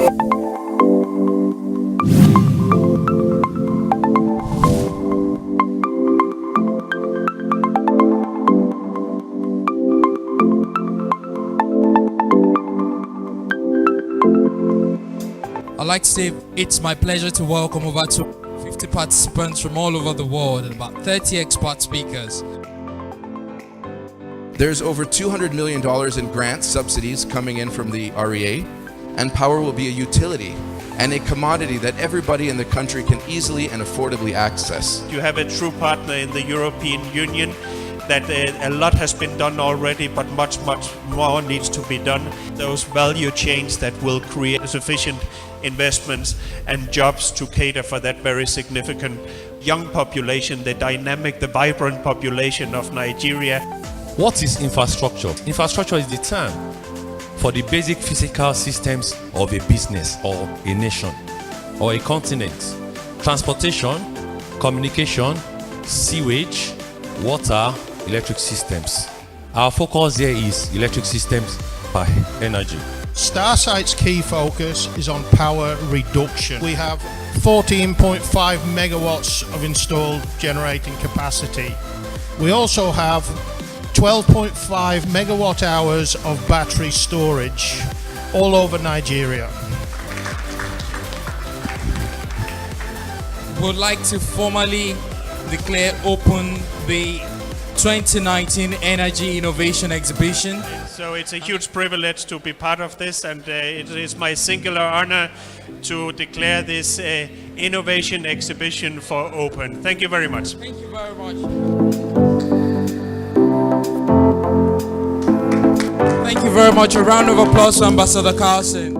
I'd like to say it's my pleasure to welcome over 50 participants from all over the world and about 30 expert speakers. There's over $200 million in grant subsidies coming in from the REA, and power will be a utility and a commodity that everybody in the country can easily and affordably access. You have a true partner in the European Union, that a lot has been done already, but much more needs to be done. Those value chains that will create sufficient investments and jobs to cater for that very significant young population, the dynamic, the vibrant population of Nigeria. What is infrastructure? Infrastructure is the term for the basic physical systems of a business or a nation or a continent. Transportation, communication, sewage, water, electric systems. Our focus here is electric systems by energy. Starsight's key focus is on power reduction. We have 14.5 megawatts of installed generating capacity. We also have 12.5 megawatt hours of battery storage all over Nigeria. We'd like to formally declare open the 2019 Energy Innovation Exhibition. So it's a huge privilege to be part of this, and it is my singular honor to declare this innovation exhibition for open. Thank you very much. Thank you very much. Thank you very much. A round of applause for Ambassador Carlson.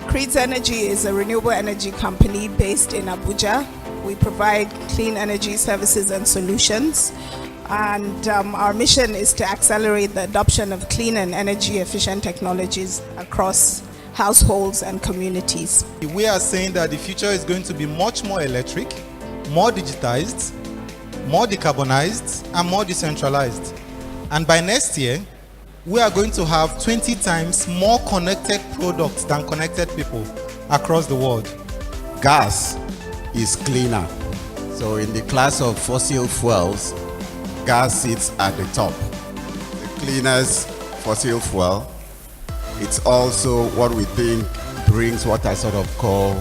Creeds Energy is a renewable energy company based in Abuja. We provide clean energy services and solutions, and our mission is to accelerate the adoption of clean and energy efficient technologies across households and communities. We are saying that the future is going to be much more electric, more digitized, more decarbonized, and more decentralized. And by next year, we are going to have 20 times more connected products than connected people across the world. Gas is cleaner. So in the class of fossil fuels, gas sits at the top. The cleanest fossil fuel. It's also what we think brings what I sort of call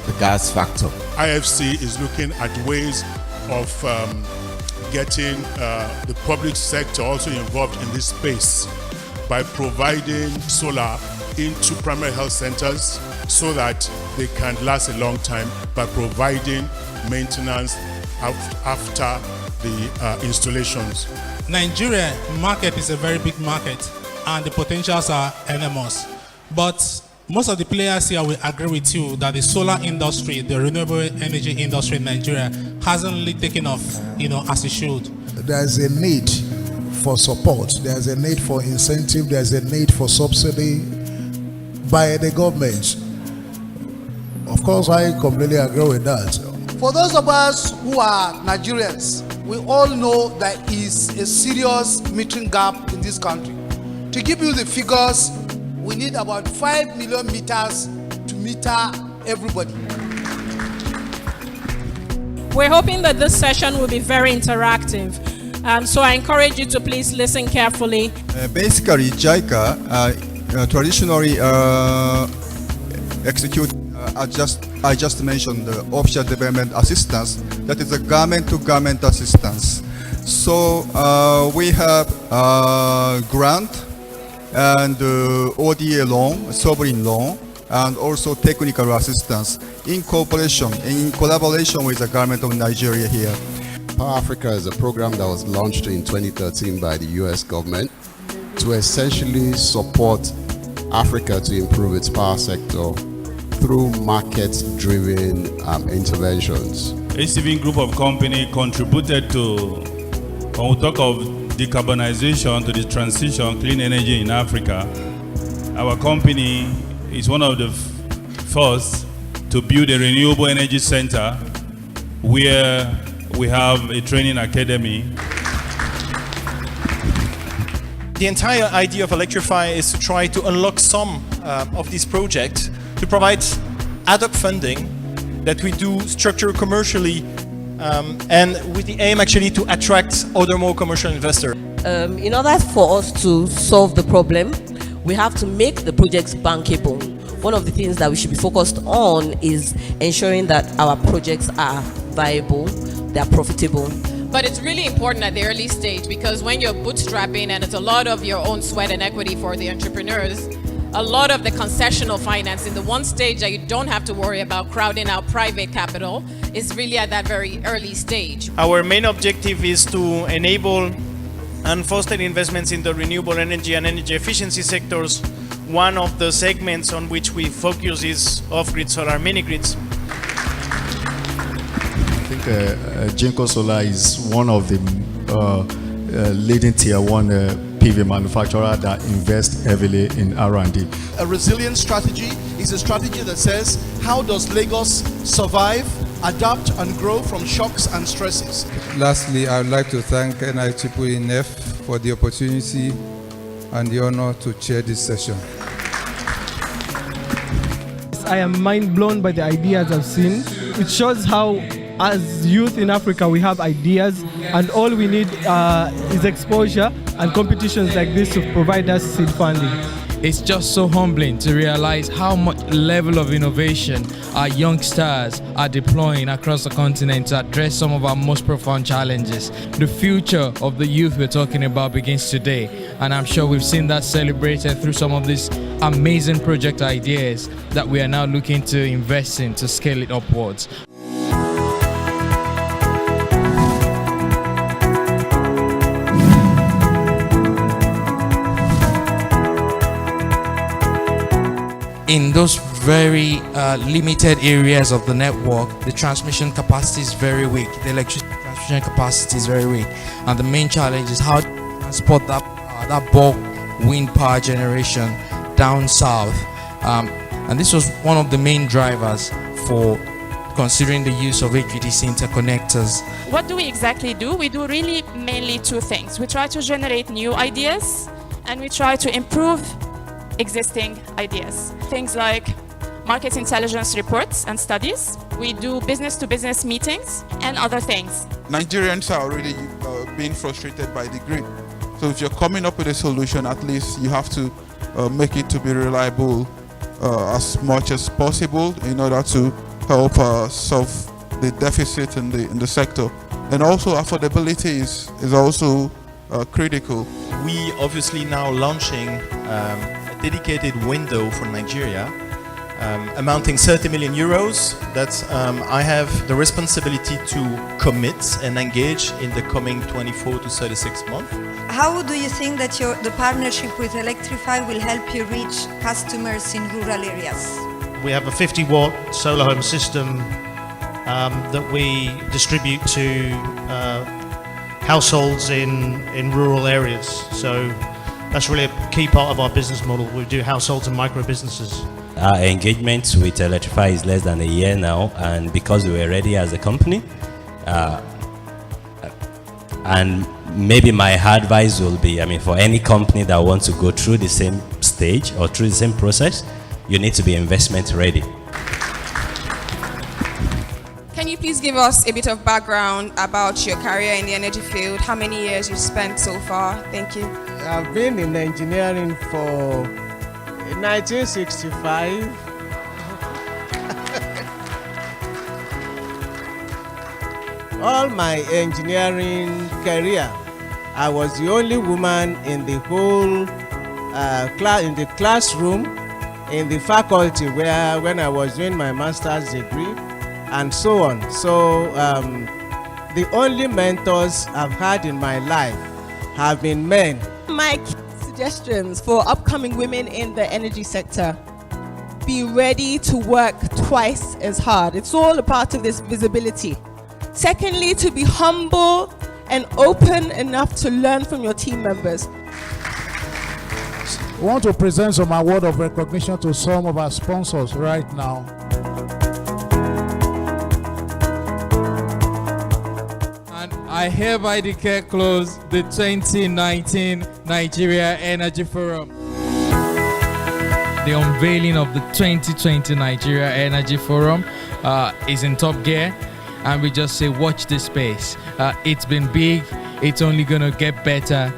the gas factor. IFC is looking at ways of getting the public sector also involved in this space by providing solar into primary health centers so that they can last a long time, by providing maintenance after the installations. Nigeria market is a very big market and the potentials are enormous. But most of the players here will agree with you that the solar industry, the renewable energy industry in Nigeria hasn't really taken off, as it should. There's a need for support, there's a need for incentive, there's a need for subsidy by the government. Of course, I completely agree with that. For those of us who are Nigerians, we all know there is a serious metering gap in this country. To give you the figures, we need about 5 million meters to meter everybody. We're hoping that this session will be very interactive. So I encourage you to please listen carefully. Basically, JICA traditionally execute I just mentioned the official development assistance. That is a government-to-government assistance. So we have grant and ODA loan, sovereign loan, and also technical assistance in collaboration with the government of Nigeria here. Power Africa is a program that was launched in 2013 by the US government to essentially support Africa to improve its power sector through market-driven interventions. ACV Group of Company contributed to, when we talk of decarbonization, to the transition, clean energy in Africa. Our company is one of the first to build a renewable energy center where we have a training academy. The entire idea of Electrify is to try to unlock some of these projects to provide ad hoc funding that we do structure commercially and with the aim actually to attract other more commercial investors. In order for us to solve the problem, we have to make the projects bankable. One of the things that we should be focused on is ensuring that our projects are viable, they are profitable. But it's really important at the early stage, because when you're bootstrapping and it's a lot of your own sweat and equity for the entrepreneurs, a lot of the concessional financing, the one stage that you don't have to worry about crowding out private capital, is really at that very early stage. Our main objective is to enable and foster investments in the renewable energy and energy efficiency sectors. One of the segments on which we focus is off-grid solar mini-grids. I think Jinko Solar is one of the leading tier 1 PV manufacturer that invest heavily in R&D. A resilient strategy is a strategy that says, how does Lagos survive, adapt and grow from shocks and stresses? Lastly, I would like to thank NIEEE for the opportunity and the honor to chair this session. I am mind blown by the ideas I've seen. It shows how, as youth in Africa, we have ideas, and all we need is exposure and competitions like this to provide us seed funding. It's just so humbling to realize how much level of innovation our young stars are deploying across the continent to address some of our most profound challenges. The future of the youth we're talking about begins today, and I'm sure we've seen that celebrated through some of these amazing project ideas that we are now looking to invest in to scale it upwards. In those very limited areas of the network, the transmission capacity is very weak. The electricity transmission capacity is very weak, and the main challenge is how to transport that bulk wind power generation down south. And this was one of the main drivers for considering the use of HVDC interconnectors. What do we exactly do? We do really mainly two things. We try to generate new ideas, and we try to improve existing ideas. Things like market intelligence reports and studies. We do business-to-business meetings and other things. Nigerians are already being frustrated by the grid. So if you're coming up with a solution, at least you have to make it to be reliable as much as possible in order to help solve the deficit in the sector. And also affordability is also critical. We obviously now launching a dedicated window for Nigeria amounting 30 million euros that I have the responsibility to commit and engage in the coming 24 to 36 months. How do you think that the partnership with Electrify will help you reach customers in rural areas? We have a 50-watt solar home system that we distribute to households in rural areas. So that's really a key part of our business model. We do households and micro businesses. Our engagement with Electrify is less than a year now, and because we were ready as a company, and maybe my advice will be, for any company that wants to go through the same stage or through the same process, you need to be investment ready. Can you please give us a bit of background about your career in the energy field? How many years you've spent so far? Thank you. I've been in engineering for 1965. All my engineering career, I was the only woman in the whole in the classroom, in the faculty when I was doing my master's degree, and so on. So the only mentors I've had in my life have been men. My key suggestions for upcoming women in the energy sector: be ready to work twice as hard. It's all a part of this visibility. Secondly, to be humble and open enough to learn from your team members. We want to present some award of recognition to some of our sponsors right now. I hereby declare closed the 2019 Nigeria Energy Forum. The unveiling of the 2020 Nigeria Energy Forum is in top gear, and we just say watch this space. It's been big, it's only gonna get better.